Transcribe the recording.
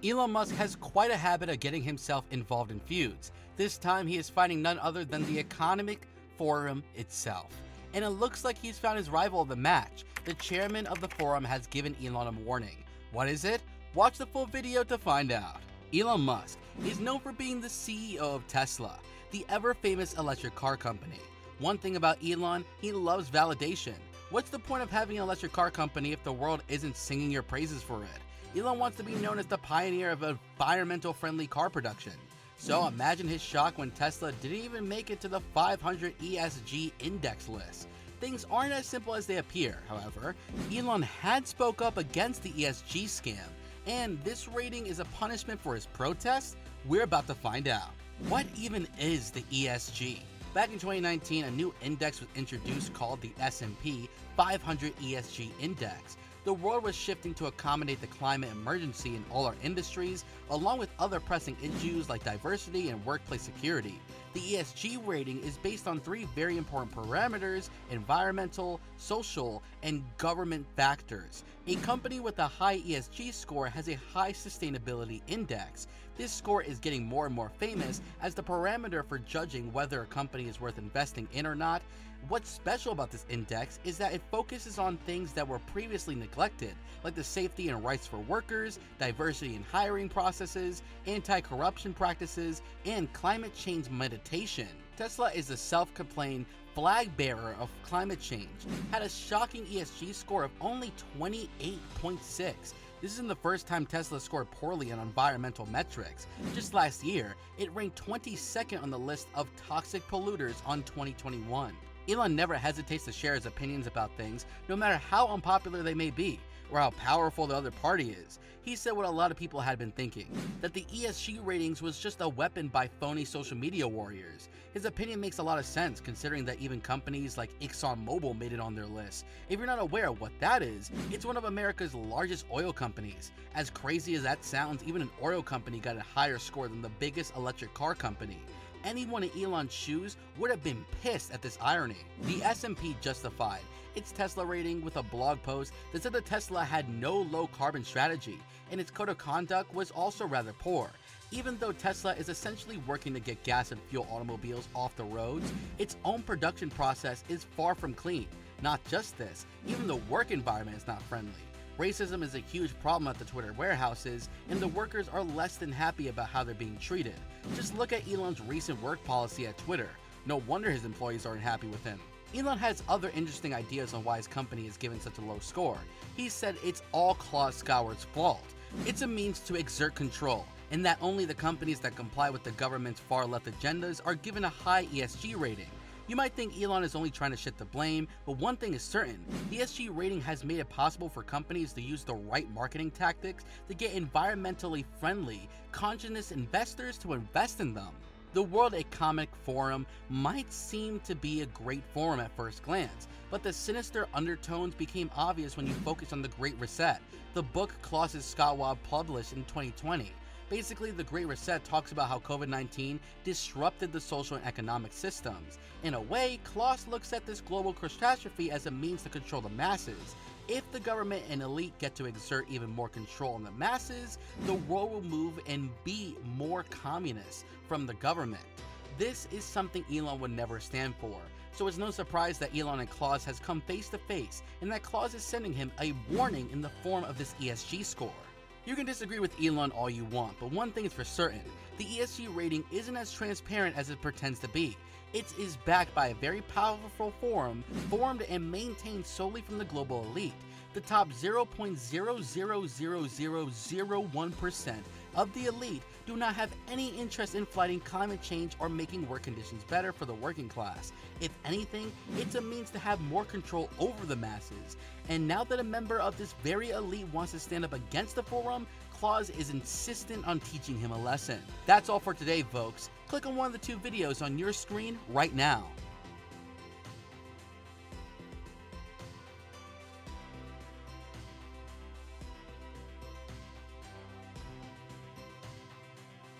Elon Musk has quite a habit of getting himself involved in feuds. This time he is fighting none other than the Economic Forum itself. And it looks like he's found his rival of the match. The chairman of the forum has given Elon a warning. What is it? Watch the full video to find out. Elon Musk is known for being the CEO of Tesla, the ever-famous electric car company. One thing about Elon, he loves validation. What's the point of having an electric car company if the world isn't singing your praises for it? Elon wants to be known as the pioneer of environmental-friendly car production. So imagine his shock when Tesla didn't even make it to the 500 ESG index list. Things aren't as simple as they appear, however. Elon had spoke up against the ESG scam, and this rating is a punishment for his protest? We're about to find out. What even is the ESG? Back in 2019, a new index was introduced called the S&P 500 ESG Index. The world was shifting to accommodate the climate emergency in all our industries, along with other pressing issues like diversity and workplace security. The ESG rating is based on three very important parameters: environmental, social, and government factors. A company with a high ESG score has a high sustainability index. This score is getting more and more famous as the parameter for judging whether a company is worth investing in or not. What's special about this index is that it focuses on things that were previously neglected, like the safety and rights for workers, diversity in hiring processes, anti-corruption practices, and climate change meditation. Tesla is the self-proclaimed flag bearer of climate change, had a shocking ESG score of only 28.6. This isn't the first time Tesla scored poorly on environmental metrics. Just last year, it ranked 22nd on the list of toxic polluters on 2021. Elon never hesitates to share his opinions about things, no matter how unpopular they may be, or how powerful the other party is. He said what a lot of people had been thinking, that the ESG ratings was just a weapon by phony social media warriors. His opinion makes a lot of sense, considering that even companies like ExxonMobil made it on their list. If you're not aware of what that is, it's one of America's largest oil companies. As crazy as that sounds, even an oil company got a higher score than the biggest electric car company. Anyone in Elon's shoes would have been pissed at this irony. The S&P justified its Tesla rating with a blog post that said that Tesla had no low carbon strategy, and its code of conduct was also rather poor. Even though Tesla is essentially working to get gas and fuel automobiles off the roads, its own production process is far from clean. Not just this, even the work environment is not friendly. Racism is a huge problem at the Twitter warehouses, and the workers are less than happy about how they're being treated. Just look at Elon's recent work policy at Twitter. No wonder his employees aren't happy with him. Elon has other interesting ideas on why his company is given such a low score. He said it's all Klaus Schwab's fault. It's a means to exert control, and that only the companies that comply with the government's far-left agendas are given a high ESG rating. You might think Elon is only trying to shift the blame, but one thing is certain: the ESG rating has made it possible for companies to use the right marketing tactics to get environmentally friendly, conscious investors to invest in them. The World Economic Forum might seem to be a great forum at first glance, but the sinister undertones became obvious when you focus on the Great Reset, the book Klaus Schwab published in 2020. Basically, the Great Reset talks about how COVID-19 disrupted the social and economic systems. In a way, Klaus looks at this global catastrophe as a means to control the masses. If the government and elite get to exert even more control on the masses, the world will move and be more communist from the government. This is something Elon would never stand for. So it's no surprise that Elon and Klaus has come face to face, and that Klaus is sending him a warning in the form of this ESG score. You can disagree with Elon all you want, but one thing is for certain: the ESG rating isn't as transparent as it pretends to be. It is backed by a very powerful forum formed and maintained solely from the global elite. The top 0.0000001% of the elite do not have any interest in fighting climate change or making work conditions better for the working class. If anything, it's a means to have more control over the masses. And now that a member of this very elite wants to stand up against the forum, Klaus is insistent on teaching him a lesson. That's all for today, folks. Click on one of the two videos on your screen right now.